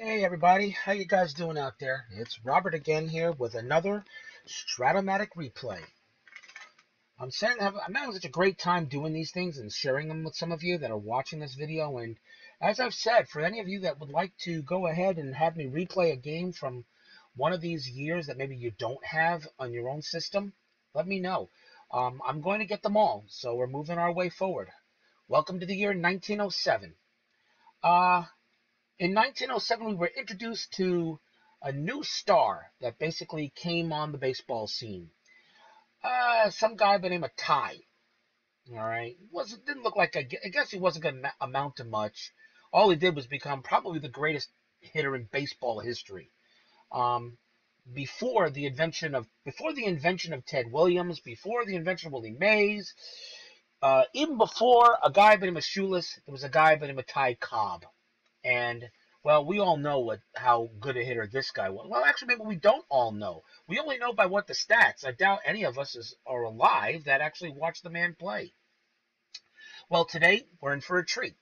Hey everybody, how you guys doing out there? It's Robert again here with another Strat-o-matic replay. I'm having such a great time doing these things and sharing them with some of you that are watching this video. And as I've said, for any of you that would like to go ahead and have me replay a game from one of these years that maybe you don't have on your own system, let me know. I'm going to get them all, so we're moving our way forward. Welcome to the year 1907. In 1907, we were introduced to a new star that basically came on the baseball scene. Some guy by the name of Ty. All right, didn't look like I guess he wasn't going to amount to much. All he did was become probably the greatest hitter in baseball history. Um, before the invention of Ted Williams, before the invention of Willie Mays, even before a guy by the name of Shoeless, there was a guy by the name of Ty Cobb. And, well, we all know how good a hitter this guy was. Well, actually, maybe we don't all know. We only know by what the stats. I doubt any of us are alive that actually watched the man play. Well, today, we're in for a treat.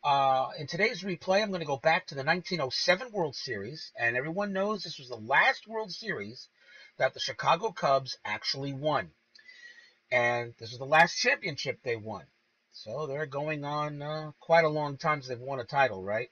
In today's replay, I'm going to go back to the 1907 World Series, and everyone knows this was the last World Series that the Chicago Cubs actually won. And this was the last championship they won. So they're going on quite a long time since they've won a title, right?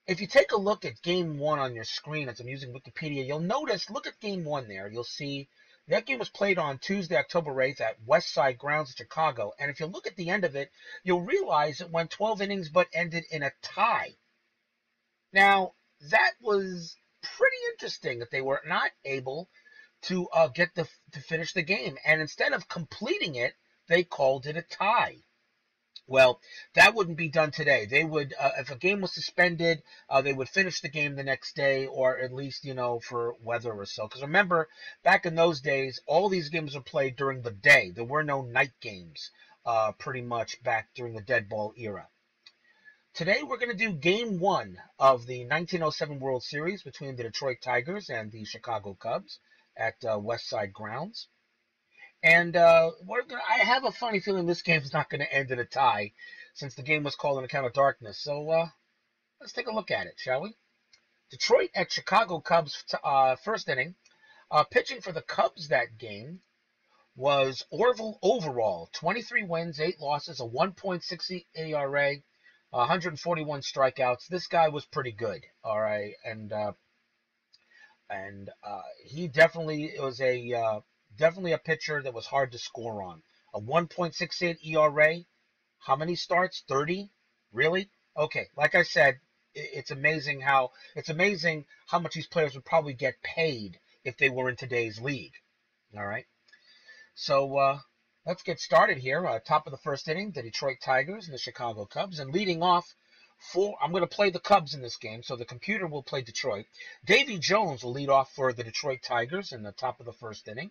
If you take a look at Game 1 on your screen, as I'm using Wikipedia, you'll notice, look at Game 1 there. You'll see that game was played on Tuesday, October 8th at West Side Grounds in Chicago. And if you look at the end of it, you'll realize it went 12 innings but ended in a tie. Now, that was pretty interesting that they were not able to to finish the game. And instead of completing it, they called it a tie. Well, that wouldn't be done today. They would, if a game was suspended, they would finish the game the next day, or at least, for weather or so. Because remember, back in those days, all these games were played during the day. There were no night games, pretty much back during the dead ball era. Today, we're going to do Game 1 of the 1907 World Series between the Detroit Tigers and the Chicago Cubs at West Side Grounds. And I have a funny feeling this game is not going to end in a tie, since the game was called on account of darkness. So let's take a look at it, shall we? Detroit at Chicago Cubs first inning. Pitching for the Cubs that game was Orville Overall, 23 wins, 8 losses, a 1.60 ERA, 141 strikeouts. This guy was pretty good, all right, and he definitely was definitely a pitcher that was hard to score on. A 1.68 ERA. How many starts? 30? Really? Okay, like I said, it's amazing how much these players would probably get paid if they were in today's league. All right. So let's get started here. Top of the first inning, the Detroit Tigers and the Chicago Cubs. And leading off, I'm going to play the Cubs in this game, so the computer will play Detroit. Davy Jones will lead off for the Detroit Tigers in the top of the first inning.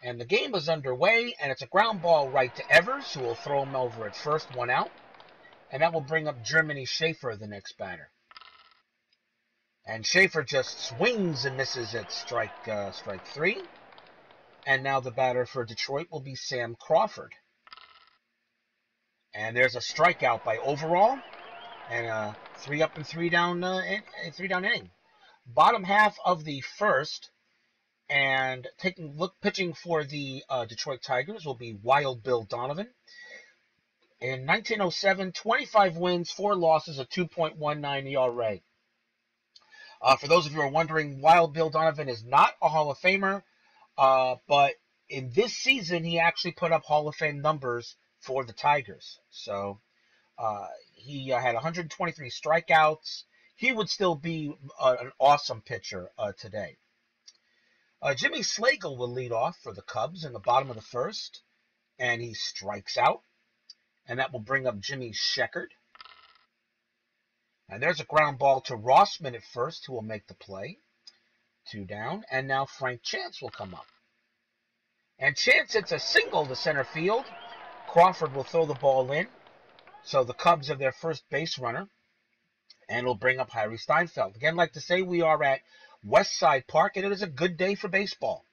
And the game is underway, and it's a ground ball right to Evers, who will throw him over at first, 1 out. And that will bring up Germany Schaefer, the next batter. And Schaefer just swings and misses at strike 3. And now the batter for Detroit will be Sam Crawford. And there's a strikeout by Overall, and a 3 up and 3 down inning. Bottom half of the first. And pitching for the Detroit Tigers will be Wild Bill Donovan. In 1907, 25 wins, 4 losses, a 2.19 ERA. For those of you who are wondering, Wild Bill Donovan is not a Hall of Famer, but in this season, he actually put up Hall of Fame numbers for the Tigers. So he had 123 strikeouts. He would still be an awesome pitcher today. Jimmy Slagle will lead off for the Cubs in the bottom of the first, and he strikes out, and that will bring up Jimmy Sheckard. And there's a ground ball to Rossman at first, who will make the play. 2 down, and now Frank Chance will come up. And Chance hits a single to center field. Crawford will throw the ball in, so the Cubs have their first base runner, and it'll bring up Harry Steinfeld. Again, like to say, we are at West Side Park, and it is a good day for baseball.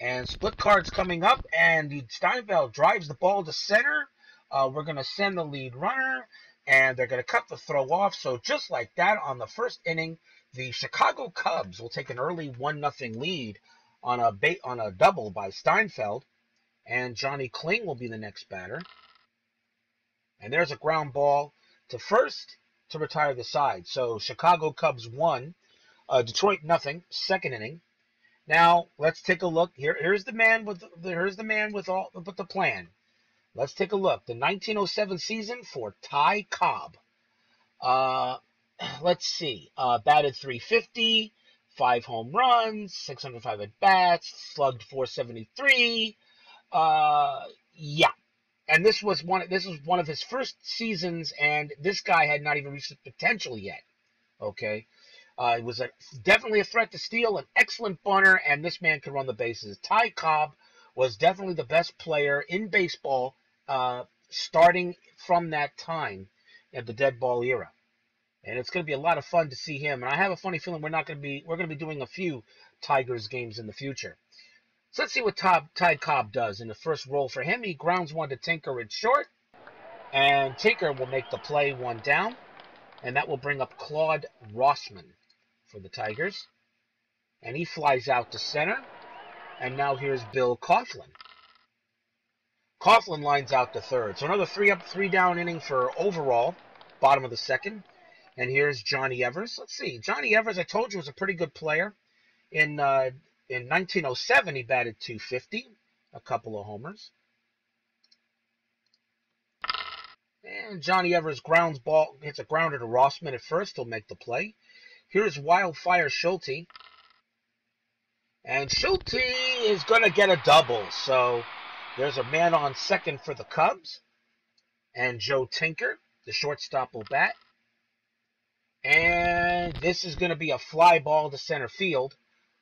And split cards coming up, and Steinfeld drives the ball to center. We're going to send the lead runner, and they're going to cut the throw off. So just like that, on the first inning, the Chicago Cubs will take an early 1-0 lead on a double by Steinfeld, and Johnny Kling will be the next batter. And there's a ground ball to first to retire the side. So Chicago Cubs 1, Detroit nothing. Second inning. Now let's take a look. Here's the man with the plan. Let's take a look. The 1907 season for Ty Cobb. Let's see. Batted .350, 5 home runs, 605 at bats, slugged .473. Yeah. And this was one of his first seasons, and this guy had not even reached his potential yet. Okay. It was definitely a threat to steal, an excellent bunter, and this man could run the bases. Ty Cobb was definitely the best player in baseball starting from that time at the dead ball era. And it's going to be a lot of fun to see him. And I have a funny feeling we're going to be doing a few Tigers games in the future. So let's see what Ty Cobb does in the first roll for him. He grounds one to Tinker at short, and Tinker will make the play, one down, and that will bring up Claude Rossman for the Tigers. And he flies out to center, and now here's Bill Coughlin. Coughlin lines out to third. So another 3-up, 3-down inning for overall, bottom of the second. And here's Johnny Evers. Let's see. Johnny Evers, I told you, was a pretty good player. In 1907, he batted .250, a couple of homers. And Johnny Evers hits a grounder to Rossman at first. He'll make the play. Here's Wildfire Schulte. And Schulte is going to get a double. So there's a man on second for the Cubs. And Joe Tinker, the shortstop, will bat. And this is going to be a fly ball to center field.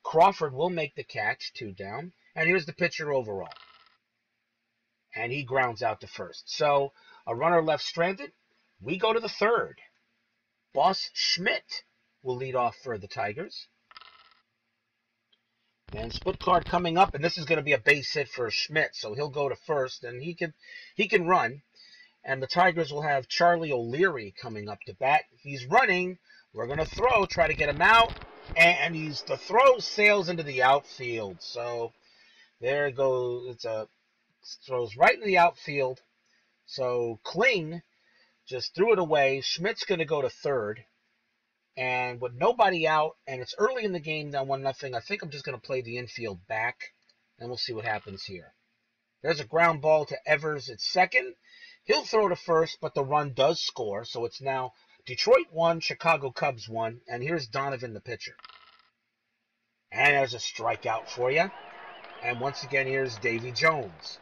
Crawford will make the catch, 2 down. And here's the pitcher overall. And he grounds out to first. So a runner left stranded. We go to the third. Boss Schmidt will lead off for the Tigers. And split card coming up, and this is going to be a base hit for Schmidt. So he'll go to first, and he can run. And the Tigers will have Charlie O'Leary coming up to bat. He's running. We're going to throw, try to get him out. And the throw sails into the outfield. So there it goes. Throws right in the outfield. So Kling just threw it away. Schmidt's going to go to third. And with nobody out, and it's early in the game, down 1-0, I think I'm just going to play the infield back. And we'll see what happens here. There's a ground ball to Evers at second. He'll throw to first, but the run does score. So it's now Detroit 1, Chicago Cubs 1. And here's Donovan, the pitcher. And there's a strikeout for you. And once again, here's Davy Jones.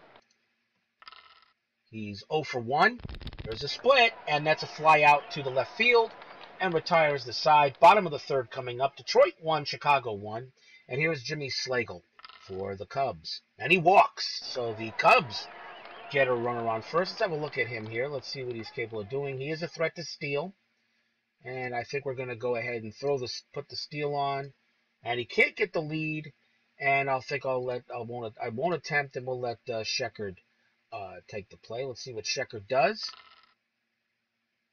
He's 0 for 1. There's a split, and that's a fly out to the left field and retires the side. Bottom of the third coming up. Detroit 1, Chicago 1. And here's Jimmy Slagle for the Cubs. And he walks. So the Cubs get a runner on first. Let's have a look at him here. Let's see what he's capable of doing. He is a threat to steal. And I think we're going to go ahead and put the steal on. And he can't get the lead. And I won't attempt, and we'll let Sheckard take the play. Let's see what Sheckard does.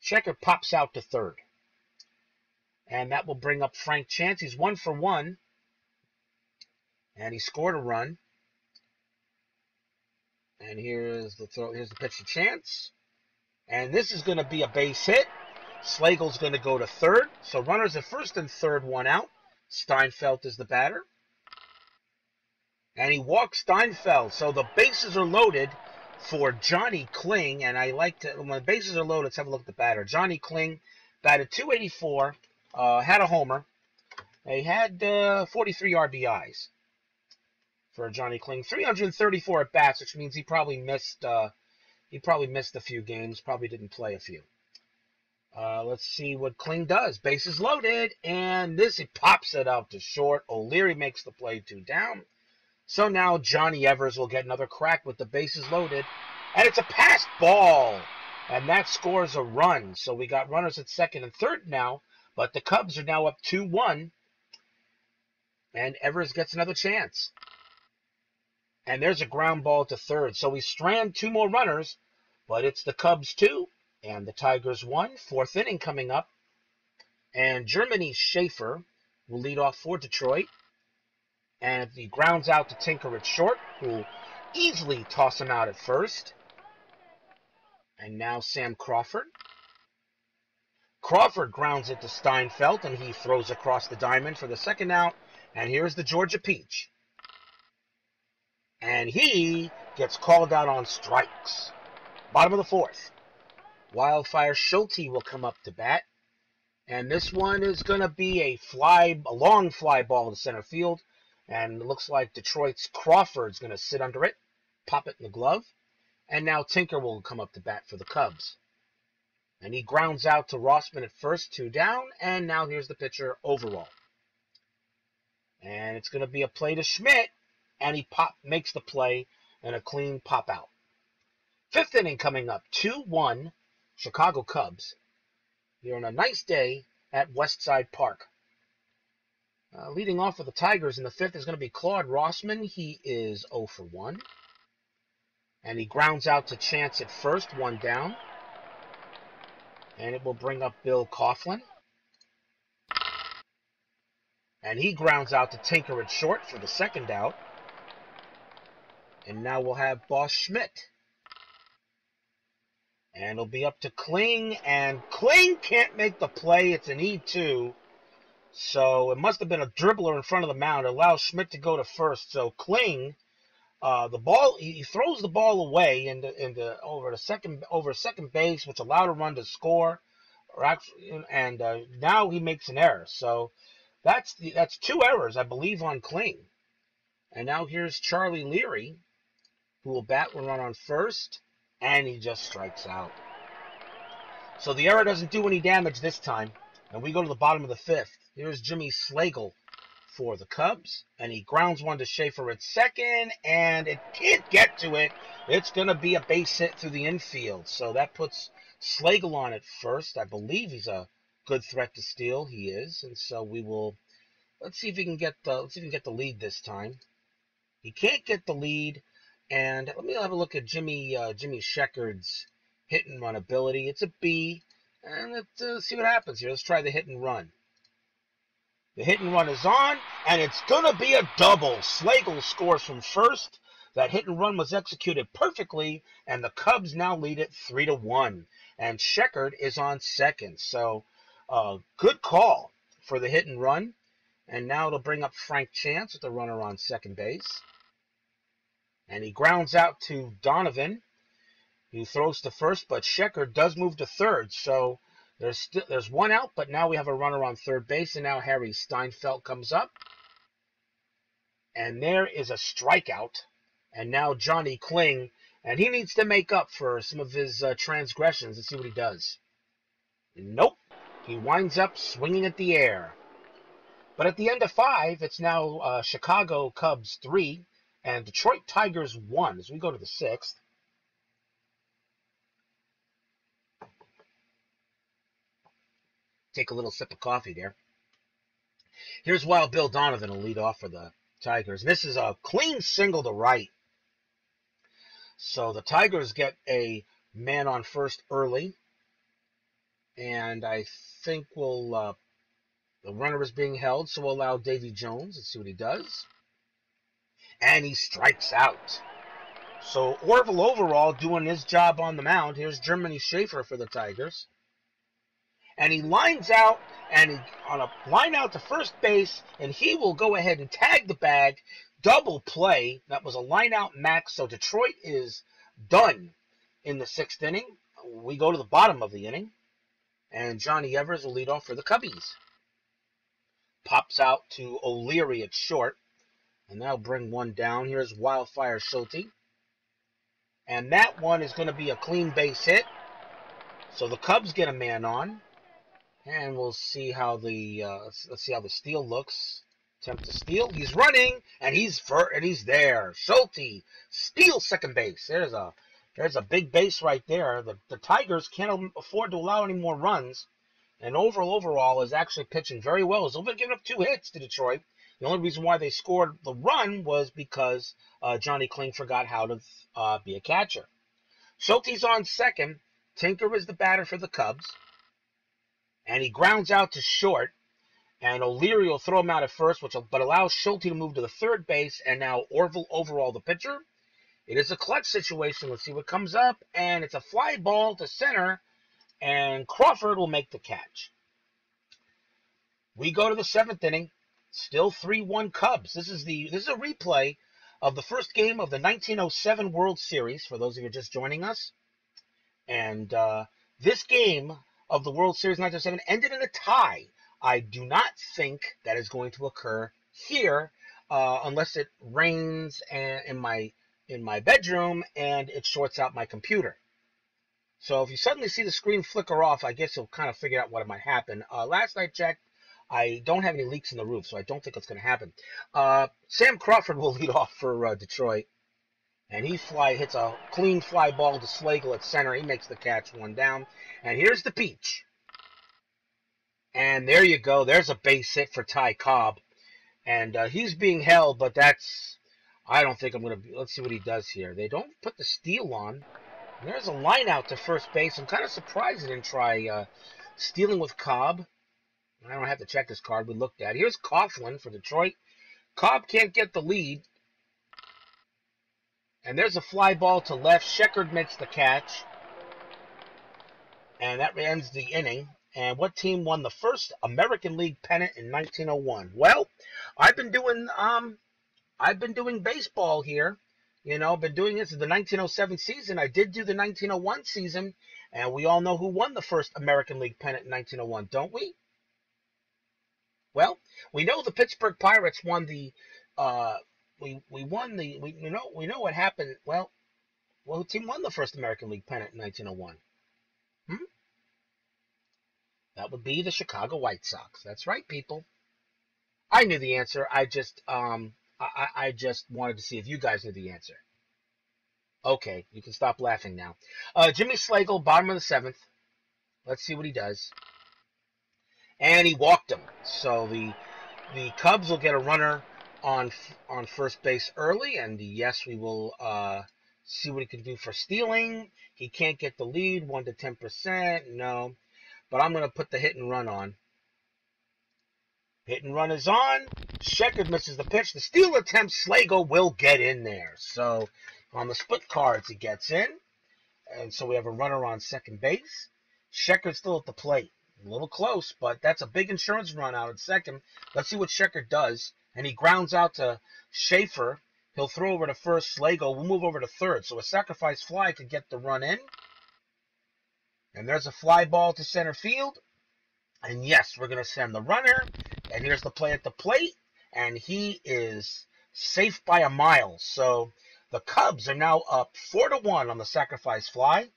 Sheckard pops out to third. And that will bring up Frank Chance. He's 1 for 1. And he scored a run. And here's the throw. Here's the pitch to Chance. And this is going to be a base hit. Slagle's going to go to third. So runners at first and third, 1 out. Steinfeld is the batter. And he walks Steinfeld. So the bases are loaded for Johnny Kling. And when the bases are loaded, let's have a look at the batter. Johnny Kling batted .284, had a homer. He had 43 RBIs for Johnny Kling. 334 at bats, which means he probably missed a few games, probably didn't play a few. Let's see what Kling does. Bases loaded, and he pops it out to short. O'Leary makes the play, 2 down. So now Johnny Evers will get another crack with the bases loaded. And it's a passed ball. And that scores a run. So we got runners at second and third now. But the Cubs are now up 2-1. And Evers gets another chance. And there's a ground ball to third. So we strand 2 more runners, but it's the Cubs 2 and the Tigers 1. 4th inning coming up. And Germany's Schaefer will lead off for Detroit. And he grounds out to Tinker at short, who will easily toss him out at first. And now Sam Crawford. Crawford grounds it to Steinfeld, and he throws across the diamond for the second out. And here's the Georgia Peach. And he gets called out on strikes. Bottom of the 4th. Wildfire Schulte will come up to bat. And this one is going to be a long fly ball to center field. And it looks like Detroit's Crawford's going to sit under it, pop it in the glove. And now Tinker will come up to bat for the Cubs. And he grounds out to Rossman at first, 2 down. And now here's the pitcher, Overall. And it's going to be a play to Schmidt. And he makes the play and a clean pop out. 5th inning coming up, 2-1, Chicago Cubs. Here on a nice day at Westside Park. Leading off for the Tigers in the 5th is going to be Claude Rossman. He is 0 for 1. And he grounds out to Chance at first, 1 down. And it will bring up Bill Coughlin. And he grounds out to Tinker at short for the second out. And now we'll have Boss Schmidt. And it'll be up to Kling. And Kling can't make the play. It's an E2. So it must have been a dribbler in front of the mound. It allows Schmidt to go to first. So Kling, he throws the ball away over second base, which allowed a run to score. And now he makes an error. So that's 2 errors, I believe, on Kling. And now here's Charlie Leary, who will bat one run on first, and he just strikes out. So the error doesn't do any damage this time, and we go to the bottom of the 5th. Here's Jimmy Slagle for the Cubs, and he grounds one to Schaefer at second, and it can't get to it. It's going to be a base hit through the infield, so that puts Slagle on at first. I believe he's a good threat to steal. He is, and so we will. Let's see if he can get the lead this time. He can't get the lead. And let me have a look at Jimmy Sheckard's hit and run ability. It's a B. And let's see what happens here. Let's try the hit and run. The hit and run is on, and it's going to be a double. Slagle scores from first. That hit and run was executed perfectly, and the Cubs now lead it 3-1. And Sheckard is on second. So good call for the hit and run. And now it'll bring up Frank Chance with the runner on second base. And he grounds out to Donovan, who throws to first, but Sheckard does move to third. So there's 1 out, but now we have a runner on third base, and now Harry Steinfeld comes up. And there is a strikeout. And now Johnny Kling, and he needs to make up for some of his transgressions. Let's see what he does. Nope. He winds up swinging at the air. But at the end of 5, it's now Chicago Cubs 3. And Detroit Tigers 1 as we go to the 6th. Take a little sip of coffee there. Here's Wild Bill Donovan will lead off for the Tigers. And this is a clean single to right. So the Tigers get a man on first early. And I think the runner is being held, so we'll allow Davy Jones. Let's see what he does. And he strikes out. So Orville Overall doing his job on the mound. Here's Germany Schaefer for the Tigers. And he lines out, and on a line out to first base, and he will go ahead and tag the bag. Double play. That was a line out max, so Detroit is done in the 6th inning. We go to the bottom of the inning, and Johnny Evers will lead off for the Cubbies. Pops out to O'Leary at short. And that'll bring 1 down. Here's Wildfire Schulte. And that one is going to be a clean base hit. So the Cubs get a man on. And we'll see how let's see how the steal looks. Attempt to steal. He's running, and he's there. Schulte steals second base. There's a big base right there. The Tigers can't afford to allow any more runs. And Overall is actually pitching very well. He's only giving up 2 hits to Detroit. The only reason why they scored the run was because Johnny Kling forgot how to be a catcher. Schulte's on second. Tinker is the batter for the Cubs. And he grounds out to short. And O'Leary will throw him out at first, but allows Schulte to move to the third base. And now Orville overall the pitcher. It is a clutch situation. Let's see what comes up. And it's a fly ball to center. And Crawford will make the catch. We go to the seventh inning. Still 3-1 Cubs. This is a replay of the first game of the 1907 World Series, for those of you just joining us. And this game of the World Series 1907 ended in a tie. I do not think that is going to occur here unless it rains in my bedroom and it shorts out my computer. So if you suddenly see the screen flicker off, I guess you'll kind of figure out what might happen. Last I checked, I don't have any leaks in the roof, so I don't think it's going to happen. Sam Crawford will lead off for Detroit. And he hits a clean fly ball to Slagle at center. He makes the catch, one down. And here's the peach. And there you go. There's a base hit for Ty Cobb. And he's being held, but I don't think I'm going to... Let's see what he does here. They don't put the steal on. And there's a line out to first base. I'm kind of surprised they didn't try stealing with Cobb. I don't have to check this card we looked at. Here's Coughlin for Detroit. Cobb can't get the lead. And there's a fly ball to left. Sheckard makes the catch. And that ends the inning. And what team won the first American League pennant in 1901? Well, I've been doing baseball here. You know, been doing this in the 1907 season. I did do the 1901 season. And we all know who won the first American League pennant in 1901, don't we? Well, we know the Pittsburgh Pirates won the we know what happened. Well, what team won the first American League pennant in 1901? That would be the Chicago White Sox. That's right, people. I knew the answer. I just wanted to see if you guys knew the answer. Okay, you can stop laughing now. Jimmy Slagle, bottom of the seventh. Let's see what he does. And he walked him. So the Cubs will get a runner on first base early, and yes, we will see what he can do for stealing. He can't get the lead, 1 to 10%. No, but I'm going to put the hit and run on. Hit and run is on. Sheckard misses the pitch. The steal attempt, Slagle will get in there. So on the split cards, he gets in, and so we have a runner on second base. Sheckard's still at the plate. A little close, but that's a big insurance run out at second. Let's see what Sheckard does. And he grounds out to Schaefer. He'll throw over to first. Slagle will move over to third. So a sacrifice fly could get the run in. And there's a fly ball to center field. And yes, we're going to send the runner. And here's the play at the plate. And he is safe by a mile. So the Cubs are now up 4-1 on the sacrifice fly.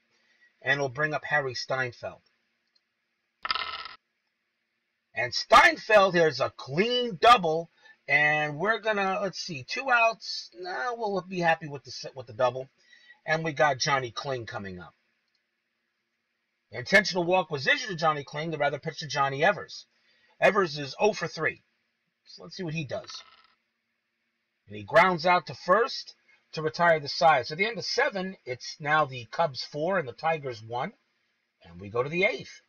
And will bring up Harry Steinfeld. And Steinfeld, here's a clean double. And we're going to, let's see, 2 outs. No, we'll be happy with the double. And we got Johnny Kling coming up. The intentional walk was issued to Johnny Kling. The rather pitch to Johnny Evers. Evers is 0 for 3. So let's see what he does. And he grounds out to first to retire the side. So at the end of 7, it's now the Cubs 4 and the Tigers 1. And we go to the 8th.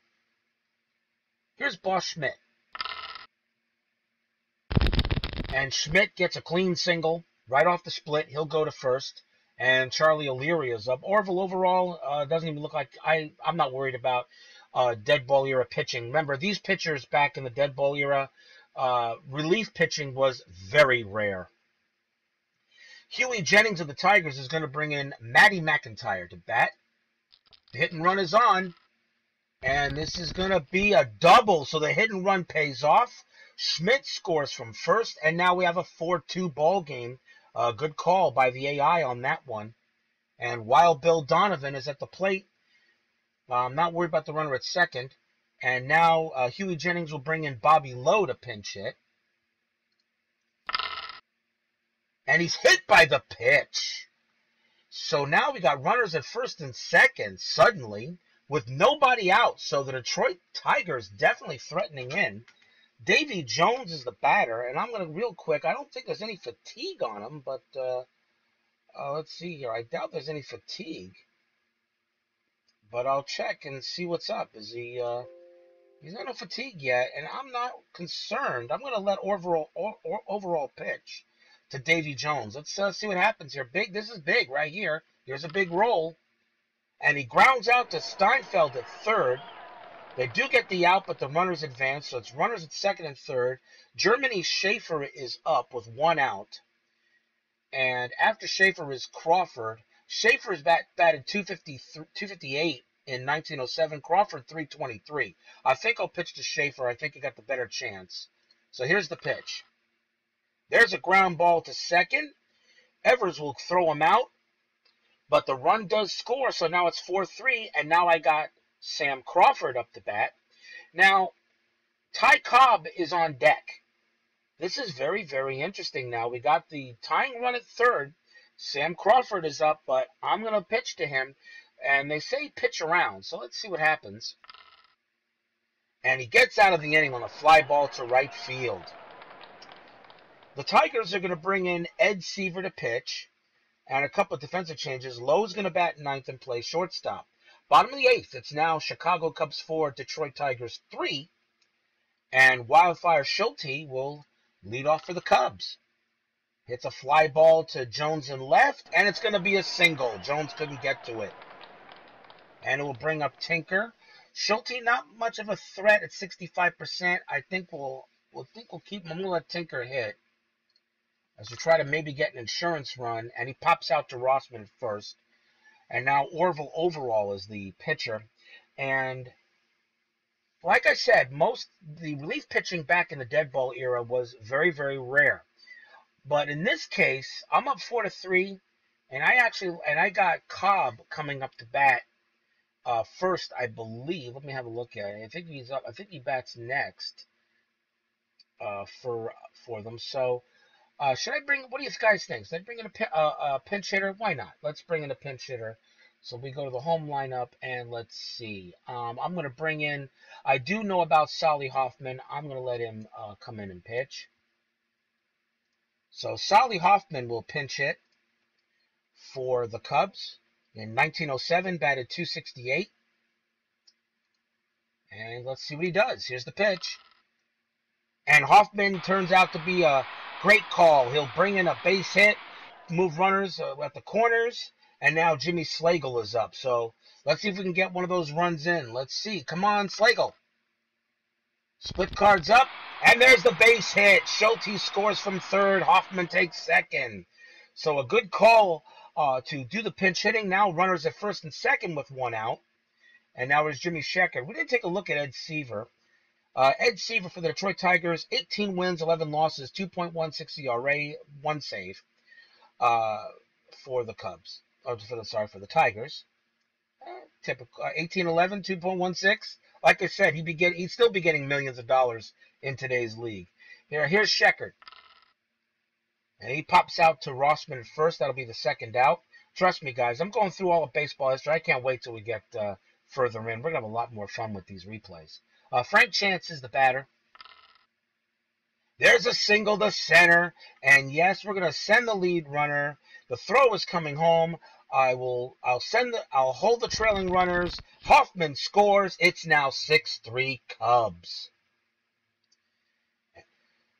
Here's Boss Schmidt. And Schmidt gets a clean single right off the split. He'll go to first. And Charlie O'Leary is up. Orville overall doesn't even look like... I'm not worried about dead ball era pitching. Remember, these pitchers back in the dead ball era, relief pitching was very rare. Huey Jennings of the Tigers is going to bring in Matty McIntyre to bat. The hit and run is on. And this is going to be a double, so the hit and run pays off. Schmidt scores from first, and now we have a 4-2 ball game. Good call by the AI on that one. And Wild Bill Donovan is at the plate. I'm not worried about the runner at second. And now Huey Jennings will bring in Bobby Lowe to pinch hit. And he's hit by the pitch. So now we got runners at first and second suddenly, with nobody out. So the Detroit Tigers definitely threatening in. Davy Jones is the batter, and I'm going to real quick. I don't think there's any fatigue on him, but let's see here. I doubt there's any fatigue, but I'll check and see what's up. Is he? He's got no fatigue yet, and I'm not concerned. I'm going to let overall pitch to Davy Jones. Let's see what happens here. Big. This is big right here. Here's a big roll, and he grounds out to Steinfeld at third. They do get the out, but the runners advance, so it's runners at second and third. Germany Schaefer is up with one out, and after Schaefer is Crawford. Schaefer is batted 258 in 1907. Crawford 323. I think I'll pitch to Schaefer. I think he got the better chance. So here's the pitch. There's a ground ball to second. Evers will throw him out, but the run does score, so now it's 4-3, and now I got Sam Crawford up to bat. Now, Ty Cobb is on deck. This is very, very interesting now. We got the tying run at third. Sam Crawford is up, but I'm going to pitch to him. And they say pitch around, so let's see what happens. And he gets out of the inning on a fly ball to right field. The Tigers are going to bring in Ed Seaver to pitch, and a couple of defensive changes. Lowe's going to bat ninth and play shortstop. Bottom of the eighth, it's now Chicago Cubs 4, Detroit Tigers 3, and Wildfire Schulte will lead off for the Cubs. Hits a fly ball to Jones in left, and it's going to be a single. Jones couldn't get to it. And it will bring up Tinker. Schulte, not much of a threat at 65%. I think we'll keep him. I'm going to let Tinker hit as we try to maybe get an insurance run, and he pops out to Rossman at first. And now Orville Overall is the pitcher. And like I said, the relief pitching back in the dead ball era was very, very rare. But in this case, I'm up 4-3, and I got Cobb coming up to bat first, I believe. Let me have a look at it. I think he's up. I think he bats next for them. So should I bring? What do you guys think? Should I bring in a pinch hitter? Why not? Let's bring in a pinch hitter. So we go to the home lineup, and let's see. I'm going to bring in. I do know about Solly Hoffman. I'm going to let him come in and pitch. So Solly Hoffman will pinch hit for the Cubs. In 1907, batted 268. And let's see what he does. Here's the pitch. And Hoffman turns out to be a great call. He'll bring in a base hit, move runners at the corners, and now Jimmy Slagle is up. So let's see if we can get one of those runs in. Let's see. Come on, Slagle. Split cards up, and there's the base hit. Schulte scores from third. Hoffman takes second. So a good call to do the pinch hitting. Now runners at first and second with one out. And now there's Jimmy Sheckard. We did take a look at Ed Seaver. Ed Seaver for the Detroit Tigers, 18 wins, 11 losses, 2.16 ERA, 1 save for the Cubs. For the Tigers. Typical 18-11, 2.16. Like I said, he'd still be getting millions of dollars in today's league. Here's Sheckard. And he pops out to Rossman at first. That'll be the second out. Trust me, guys, I'm going through all of baseball history. I can't wait till we get further in. We're going to have a lot more fun with these replays. Frank Chance is the batter. There's a single to center. And yes, we're going to send the lead runner. The throw is coming home. I'll hold the trailing runners. Hoffman scores. It's now 6-3 Cubs.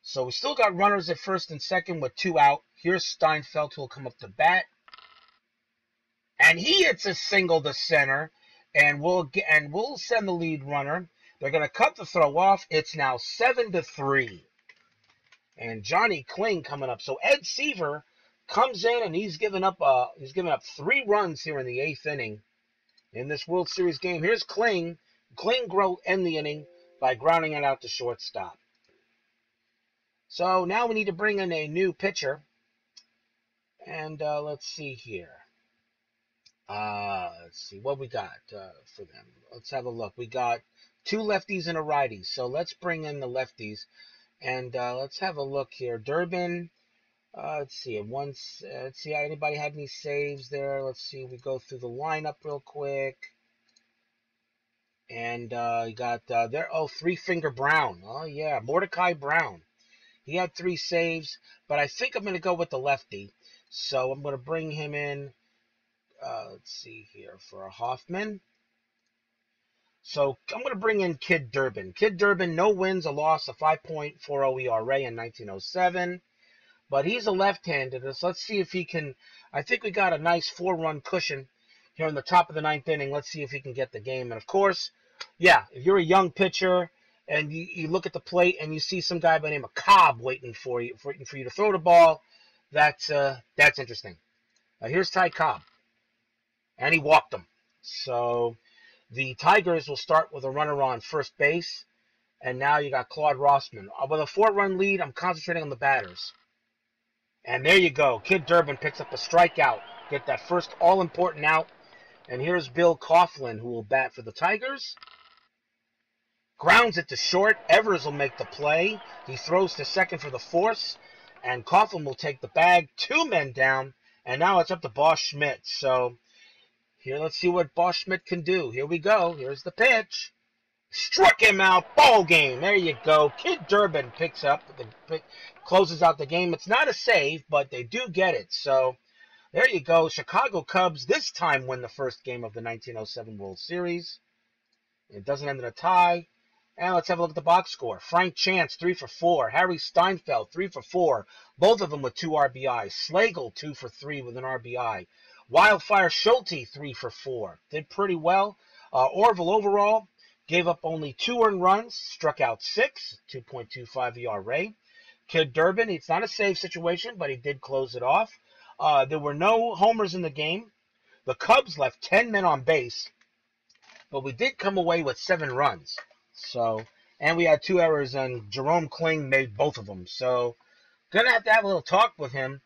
So we still got runners at first and second with 2 out. Here's Steinfeld who will come up to bat. And he hits a single to center. And we'll send the lead runner. They're going to cut the throw off. It's now 7-3. And Johnny Kling coming up. So Ed Seaver comes in, and he's given up 3 runs here in the 8th inning in this World Series game. Here's Kling. Kling will end the inning by grounding it out to shortstop. So now we need to bring in a new pitcher. And let's see here. Let's see what we got for them. Let's have a look. We got 2 lefties and a righty. So let's bring in the lefties. And let's have a look here. Durbin. Let's see. Let's see. Anybody had any saves there? Let's see. We go through the lineup real quick. And you got there. Oh, Three Finger Brown. Oh yeah, Mordecai Brown. He had 3 saves, but I think I'm going to go with the lefty. So I'm going to bring him in. Let's see here for a Hoffman. So I'm going to bring in Kid Durbin. Kid Durbin, no wins, a loss, a 5.40 ERA in 1907. But he's a left-handed. So let's see if he can. I think we got a nice 4-run cushion here in the top of the 9th inning. Let's see if he can get the game. And of course, yeah, if you're a young pitcher and you look at the plate and you see some guy by the name of Cobb waiting for you to throw the ball, that's interesting. Here's Ty Cobb, and he walked him. So the Tigers will start with a runner on first base, and now you got Claude Rossman. With a 4-run lead, I'm concentrating on the batters. And there you go. Kid Durbin picks up a strikeout. Get that first all-important out. And here's Bill Coughlin, who will bat for the Tigers. Grounds it to short. Evers will make the play. He throws to second for the force. And Coughlin will take the bag. 2 men down. And now it's up to Boss Schmidt. So here, let's see what Boss Schmidt can do. Here we go. Here's the pitch. Struck him out. Ball game. There you go. Kid Durbin picks up, closes out the game. It's not a save, but they do get it. So there you go. Chicago Cubs this time win the first game of the 1907 World Series. It doesn't end in a tie. And let's have a look at the box score. Frank Chance, 3 for 4. Harry Steinfeld, 3 for 4. Both of them with 2 RBIs. Slagle, 2 for 3 with an RBI. Wildfire Schulte, 3 for 4. Did pretty well. Orville overall gave up only 2 earned runs, struck out 6, 2.25 ERA. Kid Durbin, it's not a save situation, but he did close it off. There were no homers in the game. The Cubs left 10 men on base, but we did come away with 7 runs. So, and we had 2 errors, and Jerome Kling made both of them. So, gonna have to have a little talk with him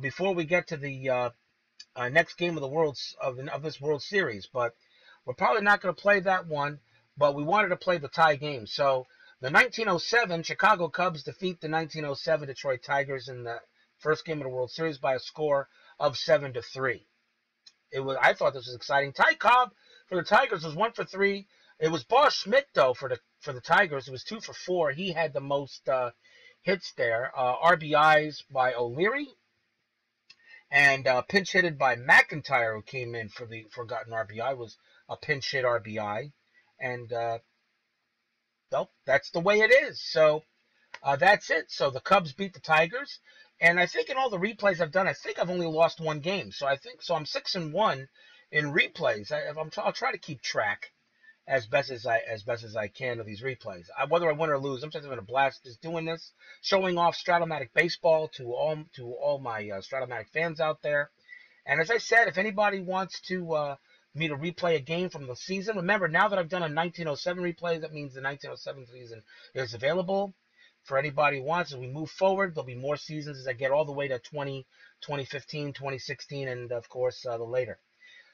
before we get to the next game of this World Series. But we're probably not going to play that one. But we wanted to play the tie game. So the 1907 Chicago Cubs defeat the 1907 Detroit Tigers in the first game of the World Series by a score of 7-3. I thought this was exciting. Ty Cobb for the Tigers was 1 for 3. It was Boss Schmidt though for the Tigers. It was 2 for 4. He had the most hits there. RBIs by O'Leary and pinch hitted by McIntyre, who came in for the forgotten RBI. Was a pinch hit RBI. And, well, that's the way it is. So, that's it. So, the Cubs beat the Tigers. And I think in all the replays I've done, I think I've only lost 1 game. So, I'm 6-1 in replays. I'll try to keep track as best as I can of these replays. Whether I win or lose, I'm just having a blast just doing this, showing off Strat-o-matic baseball to all my Strat-o-matic fans out there. And as I said, if anybody wants to me to replay a game from the season. Remember, now that I've done a 1907 replay, that means the 1907 season is available for anybody who wants. As we move forward, there'll be more seasons as I get all the way to 2015, 2016, and of course the later.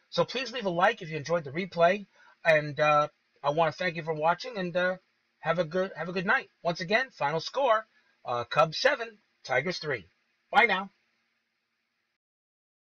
So please leave a like if you enjoyed the replay, and I want to thank you for watching, and have a good night. Once again, final score: Cubs 7, Tigers 3. Bye now.